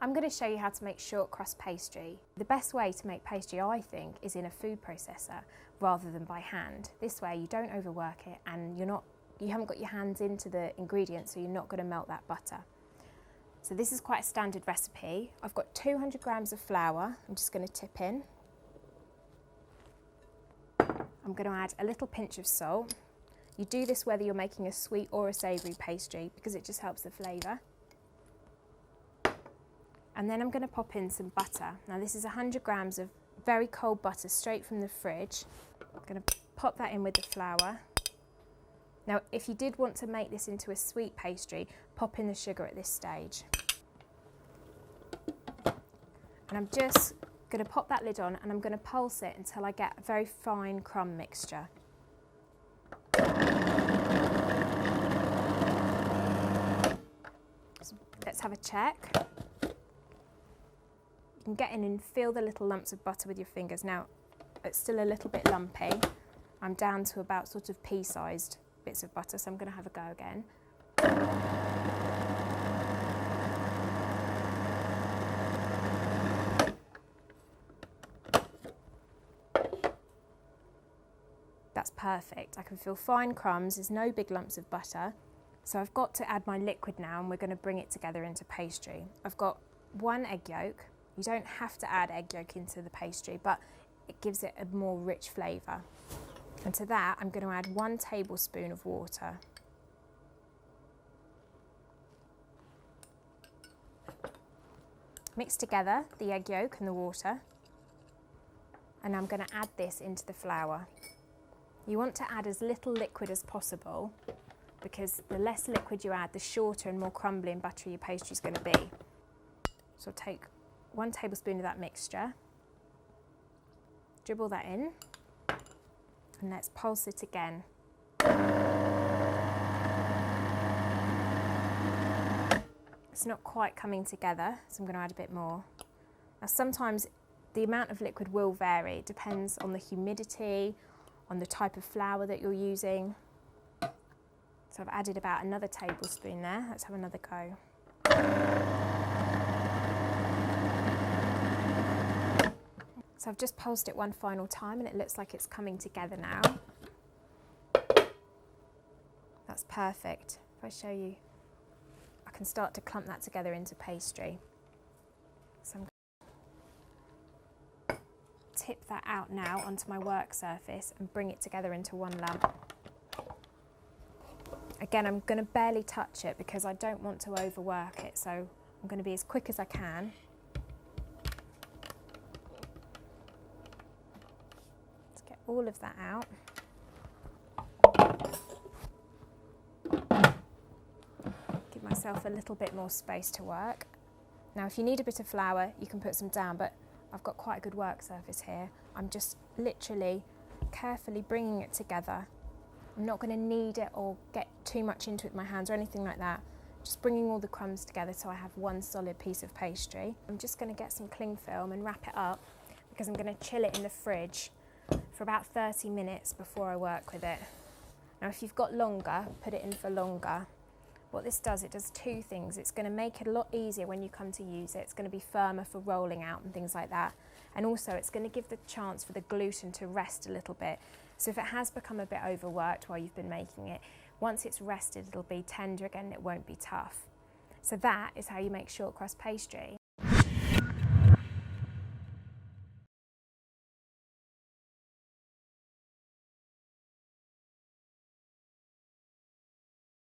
I'm going to show you how to make short crust pastry. The best way to make pastry, I think, is in a food processor rather than by hand. This way you don't overwork it and you haven't got your hands into the ingredients, so you're not going to melt that butter. So this is quite a standard recipe. I've got 200 grams of flour. I'm just going to tip in. I'm going to add a little pinch of salt. You do this whether you're making a sweet or a savoury pastry because it just helps the flavour. And then I'm going to pop in some butter. Now this is 100 grams of very cold butter straight from the fridge. I'm going to pop that in with the flour. Now if you did want to make this into a sweet pastry, pop in the sugar at this stage. And I'm just going to pop that lid on and I'm going to pulse it until I get a very fine crumb mixture. So let's have a check. You can get in and feel the little lumps of butter with your fingers. Now it's still a little bit lumpy. I'm down to about sort of pea-sized bits of butter, so I'm going to have a go again. That's perfect. I can feel fine crumbs, there's no big lumps of butter. So I've got to add my liquid now and we're going to bring it together into pastry. I've got 1 egg yolk. You don't have to add egg yolk into the pastry, but it gives it a more rich flavour. And to that, I'm going to add 1 tablespoon of water. Mix together the egg yolk and the water. And I'm going to add this into the flour. You want to add as little liquid as possible because the less liquid you add, the shorter and more crumbly and buttery your pastry is going to be. So I'll take 1 tablespoon of that mixture, dribble that in, and let's pulse it again. It's not quite coming together, so I'm going to add a bit more. Now sometimes the amount of liquid will vary. It depends on the humidity, on the type of flour that you're using. So I've added about another tablespoon there. Let's have another go. So I've just pulsed it one final time and it looks like it's coming together now. That's perfect. If I show you, I can start to clump that together into pastry. So I'm going to tip that out now onto my work surface and bring it together into one lump. Again, I'm going to barely touch it because I don't want to overwork it, so I'm going to be as quick as I can. Let's get all of that out. Give myself a little bit more space to work. Now if you need a bit of flour, you can put some down, but I've got quite a good work surface here. I'm just literally carefully bringing it together. I'm not going to knead it or get too much into it with my hands or anything like that. Just bringing all the crumbs together so I have one solid piece of pastry. I'm just going to get some cling film and wrap it up because I'm going to chill it in the fridge for about 30 minutes before I work with it. Now if you've got longer, put it in for longer. What this does, it does 2 things. It's going to make it a lot easier when you come to use it. It's going to be firmer for rolling out and things like that. And also it's going to give the chance for the gluten to rest a little bit. So if it has become a bit overworked while you've been making it, once it's rested, it'll be tender again and it won't be tough. So that is how you make short crust pastry.